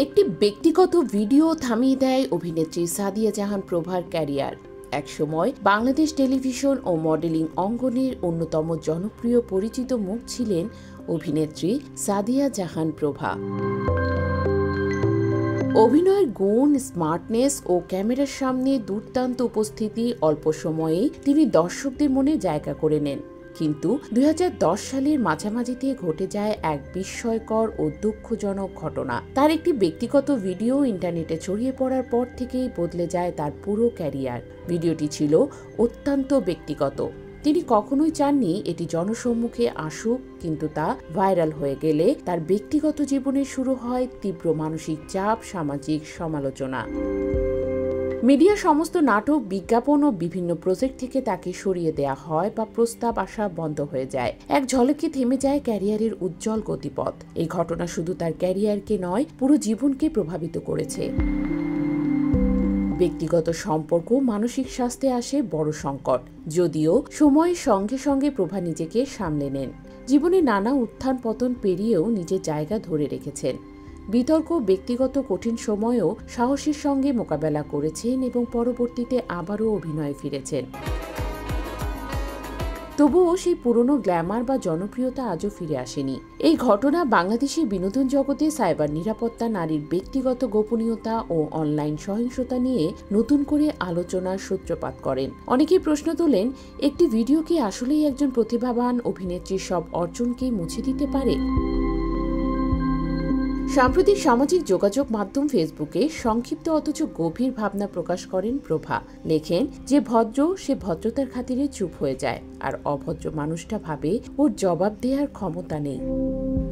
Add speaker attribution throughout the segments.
Speaker 1: একটি ব্যক্তিগত ভিডিও থামিয়ে দেয় অভিনেত্রী সাদিয়া জাহান প্রভার ক্যারিয়ার। একসময় বাংলাদেশ টেলিভিশন ও মডেলিং অঙ্গনের অন্যতম জনপ্রিয় পরিচিত মুখ ছিলেন অভিনেত্রী সাদিয়া জাহান প্রভা। অভিনয়ের গুণ, স্মার্টনেস ও ক্যামেরার সামনে দুর্দান্ত উপস্থিতি অল্প সময়েই তিনি দর্শকদের মনে জায়গা করে নেন। কিন্তু ২০১০ সালের মাঝামাঝিতে ঘটে যায় এক বিস্ময়কর ও দুঃখজনক ঘটনা। তার একটি ব্যক্তিগত ভিডিও ইন্টারনেটে ছড়িয়ে পড়ার পর থেকেই বদলে যায় তার পুরো ক্যারিয়ার। ভিডিওটি ছিল অত্যন্ত ব্যক্তিগত। তিনি কখনোই চাননি এটি জনসম্মুখে আসুক, কিন্তু তা ভাইরাল হয়ে গেলে তার ব্যক্তিগত জীবনে শুরু হয় তীব্র মানসিক চাপ, সামাজিক সমালোচনা। মিডিয়া সমস্ত নাটক, বিজ্ঞাপন ও বিভিন্ন প্রজেক্ট থেকে তাকে সরিয়ে দেয়া হয় বা প্রস্তাব আসা বন্ধ হয়ে যায়। এক ঝলকে থেমে যায় ক্যারিয়ারের উজ্জ্বল গতিপথ। এই ঘটনা শুধু তার ক্যারিয়ারকে নয়, পুরো জীবনকে প্রভাবিত করেছে। ব্যক্তিগত সম্পর্ক, মানসিক স্বাস্থ্যে আসে বড় সংকট। যদিও সময়ের সঙ্গে সঙ্গে প্রভা নিজেকে সামলে নেন। জীবনে নানা উত্থান পতন পেরিয়েও নিজের জায়গা ধরে রেখেছেন। বিতর্ক, ব্যক্তিগত কঠিন সময়েও সাহসের সঙ্গে মোকাবেলা করেছেন এবং পরবর্তীতে আবারও অভিনয়ে ফিরেছেন। তবুও সেই পুরনো গ্ল্যামার বা জনপ্রিয়তা আজও ফিরে আসেনি। এই ঘটনা বাংলাদেশের বিনোদন জগতে সাইবার নিরাপত্তা, নারীর ব্যক্তিগত গোপনীয়তা ও অনলাইন সহিংসতা নিয়ে নতুন করে আলোচনার সূত্রপাত করেন। অনেকেই প্রশ্ন তোলেন, একটি ভিডিও কি আসলেই একজন প্রতিভাবান অভিনেত্রীর সব অর্জনকেই মুছে দিতে পারে? সাম্প্রতিক সামাজিক যোগাযোগ মাধ্যম ফেসবুকে সংক্ষিপ্ত অথচ গভীর ভাবনা প্রকাশ করেন প্রভা। লেখেন, যে ভদ্র সে ভদ্রতার খাতিরে চুপ হয়ে যায়, আর অভদ্র মানুষটা ভাবে ওর জবাব দেওয়ার ক্ষমতা নেই।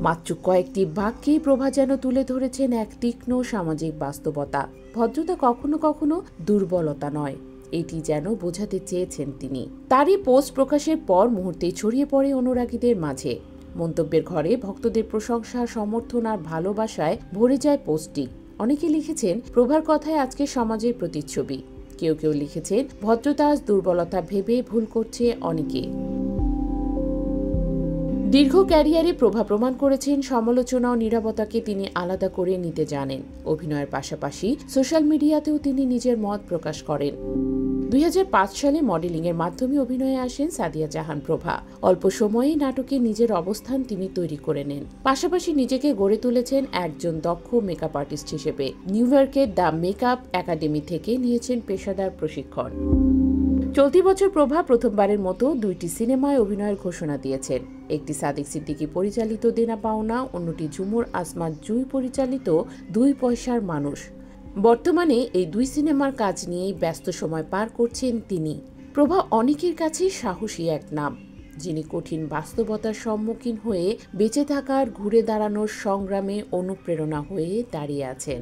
Speaker 1: মাত্র কয়েকটি বাক্যে প্রভা যেন তুলে ধরেছেন এক তীক্ষ্ণ সামাজিক বাস্তবতা। ভদ্রতা কখনো কখনো দুর্বলতা নয়, এটি যেন বোঝাতে চেয়েছেন তিনি। তারই পোস্ট প্রকাশের পর মুহূর্তেই ছড়িয়ে পড়ে অনুরাগীদের মাঝে। মন্তব্যের ঘরে ভক্তদের প্রশংসা, সমর্থন আর ভালোবাসায় ভরে যায় পোস্টটি। অনেকে লিখেছেন, প্রভার কথায় আজকে সমাজের প্রতিচ্ছবি। কেউ কেউ লিখেছেন, ভদ্রতা আজ দুর্বলতা ভেবে ভুল করছে অনেকে। দীর্ঘ ক্যারিয়ারে প্রভা প্রমাণ করেছেন সমালোচনা ও নীরবতাকে তিনি আলাদা করে নিতে জানেন। অভিনয়ের পাশাপাশি সোশ্যাল মিডিয়াতেও তিনি নিজের মত প্রকাশ করেন। ২০০৫ সালে মডেলিংয়ের মাধ্যমে অভিনয়ে আসেন সাদিয়া জাহান প্রভা। অল্প সময়েই নাটকে নিজের অবস্থান তিনি তৈরি করে নেন। পাশাপাশি নিজেকে গড়ে তুলেছেন একজন দক্ষ মেকআপ আর্টিস্ট হিসেবে। নিউ ইয়র্কের দ্য মেকআপ একাডেমি থেকে নিয়েছেন পেশাদার প্রশিক্ষণ। চলতি বছর প্রভা প্রথমবারের মতো ২টি সিনেমায় অভিনয়ের ঘোষণা দিয়েছেন। একটি সাদিক সিদ্দিকী পরিচালিত দেনা পাওনা, অন্যটি ঝুমুর আসমাত জুই পরিচালিত ২ পয়সার মানুষ। বর্তমানে এই ২ সিনেমার কাজ নিয়েই ব্যস্ত সময় পার করছেন তিনি। প্রভা অনেকের কাছে সাহসী এক নাম, যিনি কঠিন বাস্তবতার সম্মুখীন হয়ে বেঁচে থাকার, ঘুরে দাঁড়ানোর সংগ্রামে অনুপ্রেরণা হয়ে দাঁড়িয়ে আছেন।